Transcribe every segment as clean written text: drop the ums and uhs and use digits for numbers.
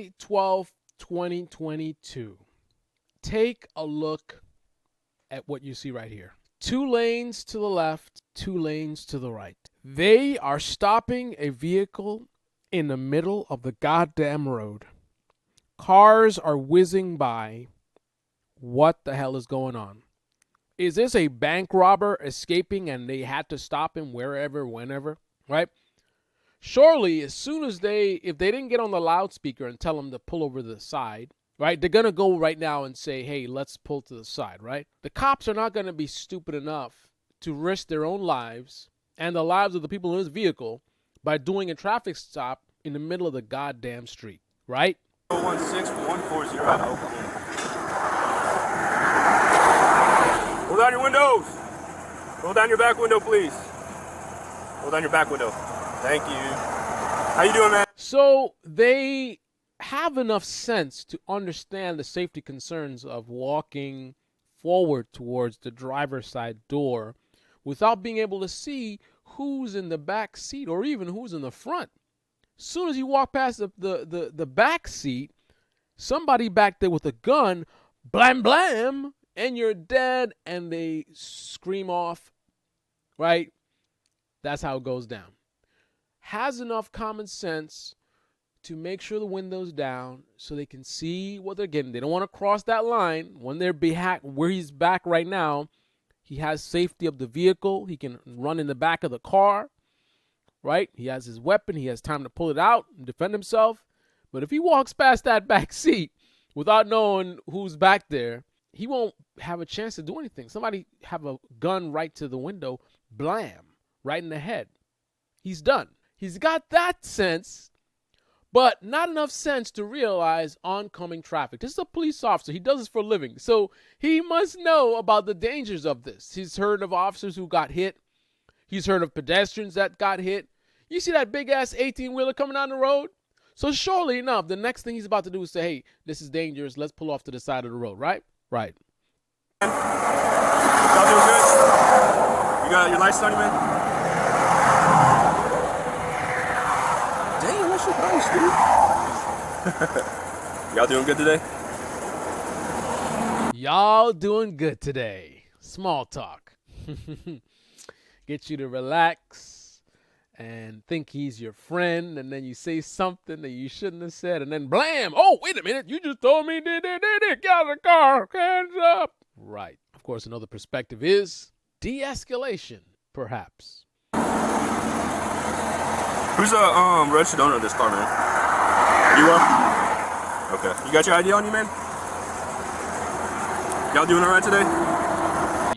May 12th, 2022. Take a look at what you see right here. 2 lanes to the left, 2 lanes to the right. They are stopping a vehicle in the middle of the goddamn road. Cars are whizzing by. What the hell is going on? Is this a bank robber escaping and they had to stop him wherever, whenever, right? Surely, as soon as if they didn't get on the loudspeaker and tell him to pull over to the side, right, they're going to go right now and say, hey, let's pull to the side, right? The cops are not going to be stupid enough to risk their own lives and the lives of the people in this vehicle by doing a traffic stop in the middle of the goddamn street, right? 16140 out of Oklahoma. Roll down your windows. Roll down your back window, please. Roll down your back window. Thank you. How you doing, man? So they have enough sense to understand the safety concerns of walking forward towards the driver's side door without being able to see who's in the back seat or even who's in the front. As soon as you walk past the back seat, somebody back there with a gun, blam, blam, and you're dead, and they scream off, right? That's how it goes down. Has enough common sense to make sure the window's down so they can see what they're getting. They don't want to cross that line. When they're where he's back right now, he has safety of the vehicle. He can run in the back of the car, right? He has his weapon. He has time to pull it out and defend himself. But if he walks past that back seat without knowing who's back there, he won't have a chance to do anything. Somebody have a gun right to the window, blam, right in the head. He's done. He's got that sense, but not enough sense to realize oncoming traffic. This is a police officer. He does this for a living. So he must know about the dangers of this. He's heard of officers who got hit. He's heard of pedestrians that got hit. You see that big-ass 18-wheeler coming down the road? So surely enough, the next thing he's about to do is say, hey, this is dangerous. Let's pull off to the side of the road, right? Right. Y'all doing good? You got your lights on you, man? Damn, what's your price, dude? Y'all doing good today? Y'all doing good today. Small talk. Get you to relax and think he's your friend, and then you say something that you shouldn't have said, and then blam! Oh, wait a minute, you just told me, get out of the car, hands up. Right. Of course, another perspective is de-escalation, perhaps. Who's the registered owner of this car, man? You are? Okay. You got your ID on you, man? Y'all doing all right today?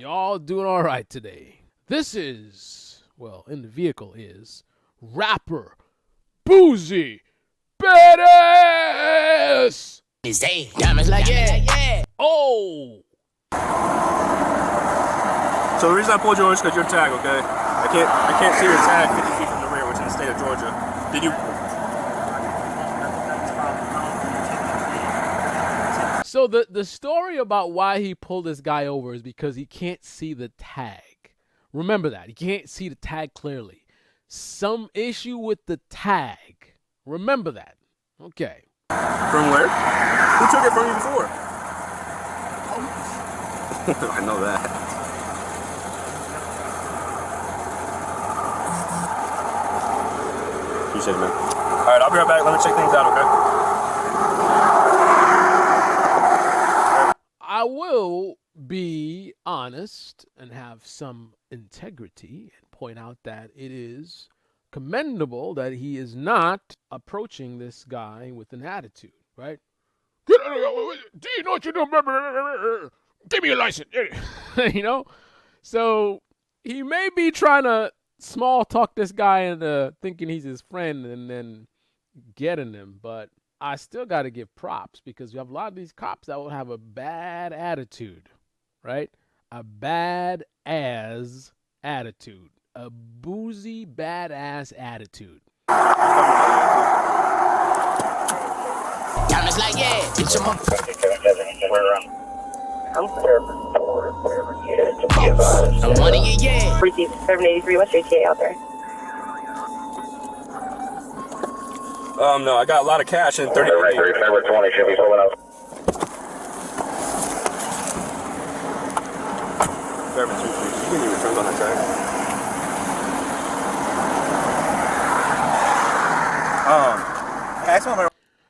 Y'all doing all right today. This is, well, in the vehicle is rapper Boosie BadAzz. Diamonds like yeah. Oh. So the reason I pulled you over is because your tag, okay? I can't see your tag 50 feet from the rear, which is in the state of Georgia. Did you? So the story about why he pulled this guy over is because he can't see the tag. Remember that. He can't see the tag clearly. Some issue with the tag. Remember that. Okay. From where? Who took it from you before? I know that. Appreciate it, man. All right, I'll be right back. Let me check things out, okay? I will be honest and have some integrity and point out that it is commendable that he is not approaching this guy with an attitude, right? Do you know what you're doing? Give me your license. You know? So he may be trying to small talk this guy into thinking he's his friend and then getting him, but I still got to give props because you have a lot of these cops that will have a bad attitude, right? A BadAzz attitude. A Boosie BadAzz attitude. Diamonds like yeah. It's a I'm one of you, yeah. Received 783 West 38 out there. No, I got a lot of cash and 30. Right, 3720 should be pulling up. Fairman 2, you can even turn on that track.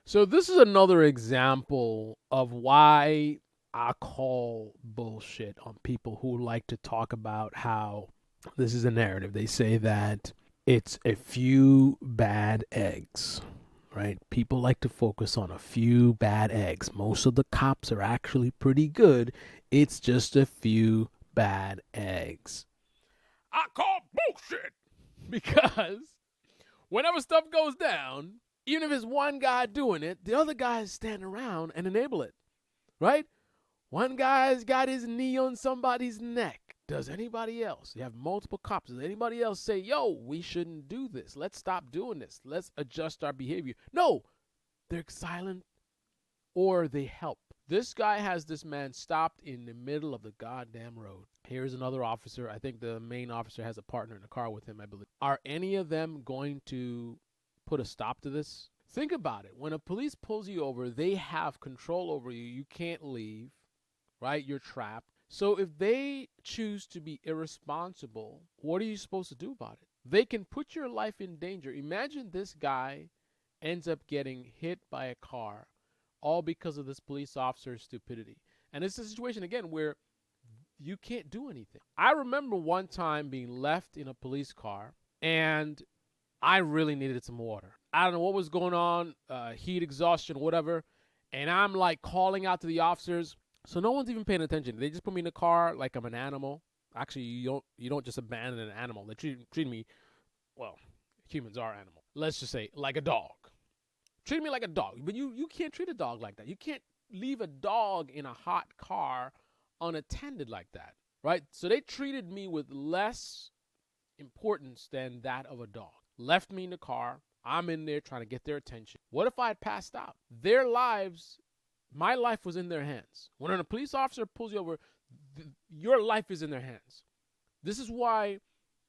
So this is another example of why I call bullshit on people who like to talk about how this is a narrative. They say that it's a few bad eggs, right? People like to focus on a few bad eggs. Most of the cops are actually pretty good. It's just a few bad eggs. I call bullshit because whenever stuff goes down, even if it's one guy doing it, the other guys stand around and enable it, right? One guy's got his knee on somebody's neck. Does anybody else? You have multiple cops. Does anybody else say, yo, we shouldn't do this. Let's stop doing this. Let's adjust our behavior. No, they're silent or they help. This guy has this man stopped in the middle of the goddamn road. Here's another officer. I think the main officer has a partner in the car with him, I believe. Are any of them going to put a stop to this? Think about it. When a police pulls you over, they have control over you. You can't leave, right? You're trapped. So if they choose to be irresponsible, what are you supposed to do about it? They can put your life in danger. Imagine this guy ends up getting hit by a car all because of this police officer's stupidity. And it's a situation, again, where you can't do anything. I remember one time being left in a police car and I really needed some water. I don't know what was going on, heat exhaustion, whatever. And I'm like calling out to the officers. So no one's even paying attention. They just put me in the car like I'm an animal. Actually, you don't just abandon an animal. They treat me, well, humans are animals. Let's just say like a dog. Treat me like a dog. But you can't treat a dog like that. You can't leave a dog in a hot car unattended like that, right? So they treated me with less importance than that of a dog. Left me in the car. I'm in there trying to get their attention. What if I had passed out? Their lives, my life was in their hands. When a police officer pulls you over, your life is in their hands. This is why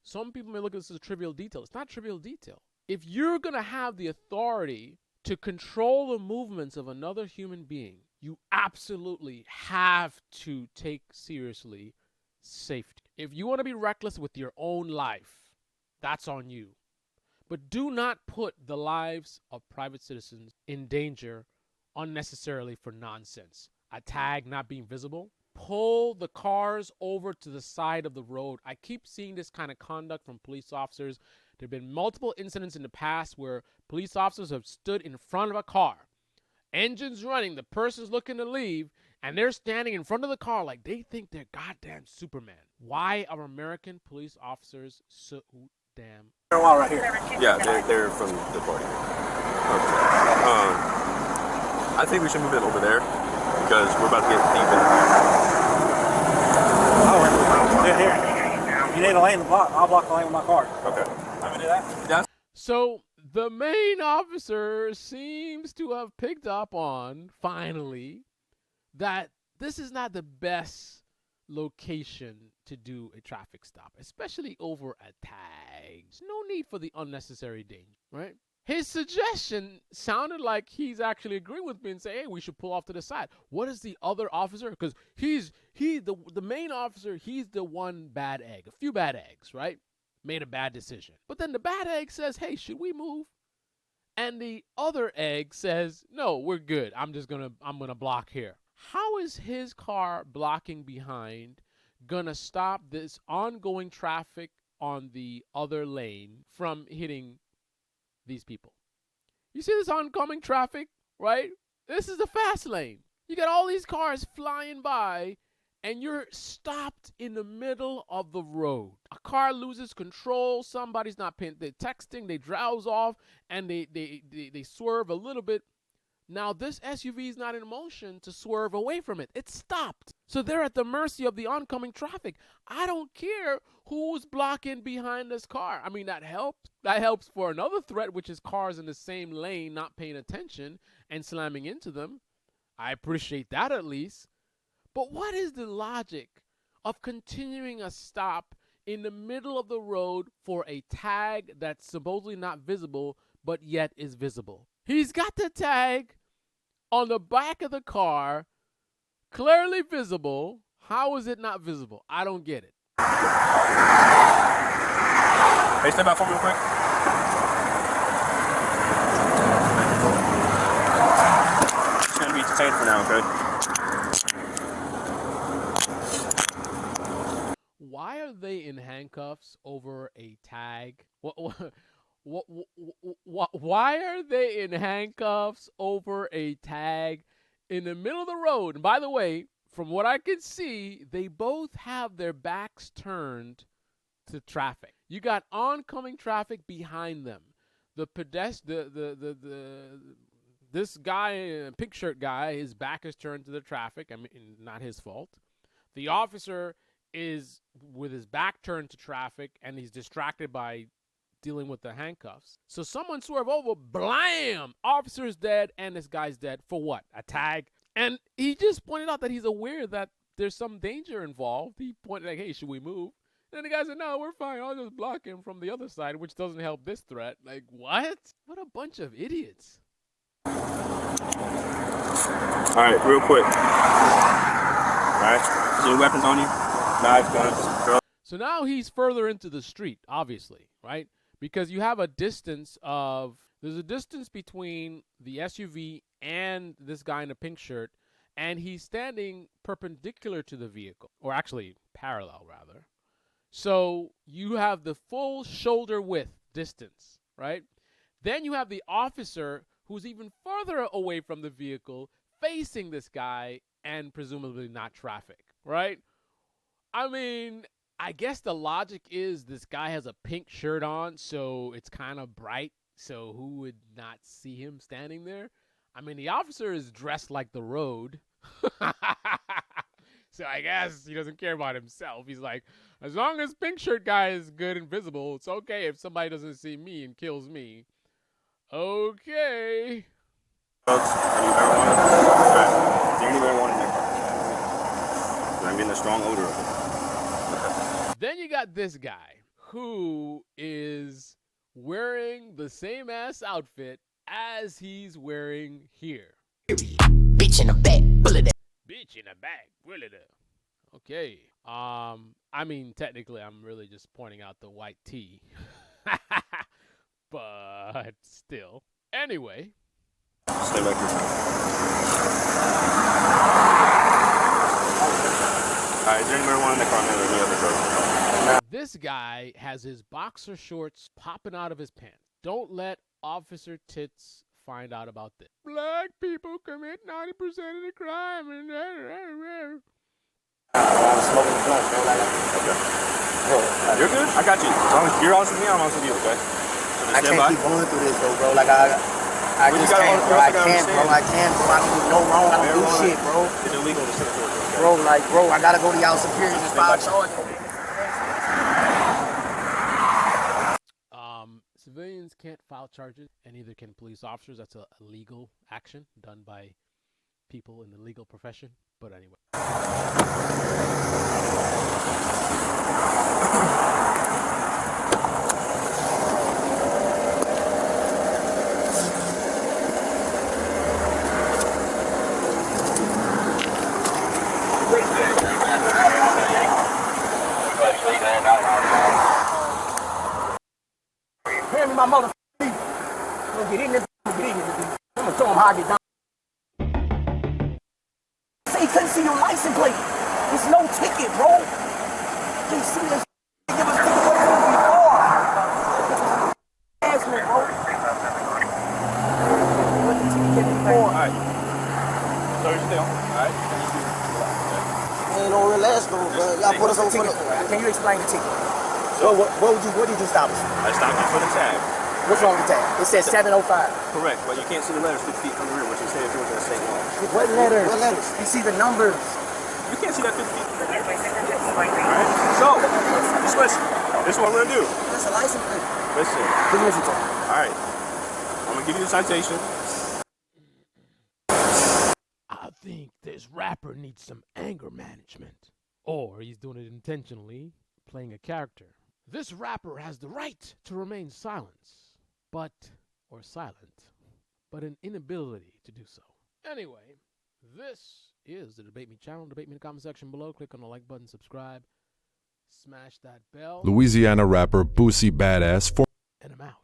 some people may look at this as a trivial detail. It's not a trivial detail. If you're going to have the authority to control the movements of another human being, you absolutely have to take seriously safety. If you want to be reckless with your own life, that's on you. But do not put the lives of private citizens in danger unnecessarily for nonsense. A tag not being visible. Pull the cars over to the side of the road. I keep seeing this kind of conduct from police officers. There have been multiple incidents in the past where police officers have stood in front of a car. Engines running, the person's looking to leave, and they're standing in front of the car like they think they're goddamn Superman. Why are American police officers so damn... Right here. Yeah, they're from the party. Okay. I think we should move it over there because we're about to get deep in. Oh, we're here. You need a lane to block. I'll block the lane with my car. Okay. I'm gonna do that. Yeah. So the main officer seems to have picked up on, finally, that this is not the best location to do a traffic stop, especially over a tag. There's no need for the unnecessary danger, right? His suggestion sounded like he's actually agreeing with me and saying, hey, we should pull off to the side. What is the other officer? Because the main officer, he's the one bad egg, a few bad eggs, right? Made a bad decision. But then the bad egg says, hey, should we move? And the other egg says, no, we're good. I'm gonna block here. How is his car blocking behind gonna stop this ongoing traffic on the other lane from hitting these people? You see this oncoming traffic, right? This is the fast lane. You got all these cars flying by, and you're stopped in the middle of the road. A car loses control. Somebody's not paying. They're texting. They drowse off, and they swerve a little bit. Now, this SUV is not in motion to swerve away from it. It's stopped. So they're at the mercy of the oncoming traffic. I don't care who's blocking behind this car. I mean, that helps. That helps for another threat, which is cars in the same lane not paying attention and slamming into them. I appreciate that at least. But what is the logic of continuing a stop in the middle of the road for a tag that's supposedly not visible, but yet is visible? He's got the tag on the back of the car, clearly visible. How is it not visible? I don't get it. Hey, step out for me real quick. It's gonna be detained for now, okay? Why are they in handcuffs over a tag? Why are they in handcuffs over a tag in the middle of the road? And by the way, from what I can see, they both have their backs turned to traffic. You got oncoming traffic behind them. The this guy, pink shirt guy, his back is turned to the traffic. I mean, not his fault. The officer is with his back turned to traffic, and he's distracted by dealing with the handcuffs. So someone swerve over, blam! Officer's dead, and this guy's dead. For what? A tag? And he just pointed out that he's aware that there's some danger involved. He pointed like, hey, should we move? And the guy said, no, we're fine. I'll just block him from the other side, which doesn't help this threat. Like, what? What a bunch of idiots. All right, real quick. All right, is there any weapons on you? Knives, guns, girl. So now he's further into the street, obviously, right? Because you have a distance of, there's a distance between the SUV and this guy in a pink shirt, and he's standing perpendicular to the vehicle, or actually parallel, rather. So you have the full shoulder width distance, right? Then you have the officer who's even further away from the vehicle facing this guy and presumably not traffic, right? I mean, I guess the logic is this guy has a pink shirt on, so it's kind of bright, so who would not see him standing there? I mean, the officer is dressed like the road. So I guess he doesn't care about himself. He's like, as long as pink shirt guy is good and visible, it's okay if somebody doesn't see me and kills me. Okay. Drugs, any marijuana? Okay. Is there any marijuana in there? I'm getting a strong odor of it. Then you got this guy who is wearing the same ass outfit as he's wearing here. Bitch in the back, bullet. Bitch in the back, really? Okay. I mean, technically, I'm really just pointing out the white tee. But still. Anyway. Stay back here. Alright, is there any marijuana in the car or any other drugs? This guy has his boxer shorts popping out of his pants. Don't let Officer Tits find out about this. Black people commit 90% of the crime. Smoking the blunt, bro. Okay. You're good? I got you. As long as you're honest with me, I'm honest with you, okay? So I can't keep going through this, though, bro. Like, I just can't, bro. I can't, bro. I don't do no wrong. I don't do shit, bro. It's illegal to sit for it. Bro, like, bro, I gotta go to y'all superiors and file charges. Civilians can't file charges, and neither can police officers. That's a legal action done by people in the legal profession. But anyway. Hand me my motherfucking beat. I'm gonna get in this. I'm gonna show him how I get down. Say he couldn't see your license plate. It's no ticket, bro. Can't see this. Give us ticket what it's before. Ask me, bro. What the ticket before? Alright. So you're still. Alright. Ain't no relax, though, bro. Y'all put us on for the. Can you explain the ticket? So what did you stop us for? I stopped you for the tag. What's wrong with that? It says 705. Correct, but you can't see the letters 50 feet from the rear, which you say if it was in the state law. What letters? What letters? You see the numbers. You can't see that 50 feet from the rear. Alright? So, just listen. This is what we're gonna do. That's a license plate. Listen. Just listen to me. Alright. I'm gonna give you the citation. I think this rapper needs some anger management. Or he's doing it intentionally, playing a character. This rapper has the right to remain silent, but but an inability to do so. Anyway, this is the Debate Me channel. Debate me in the comment section below. Click on the like button, subscribe, smash that bell, Louisiana rapper Boosie BadAzz. and I'm out.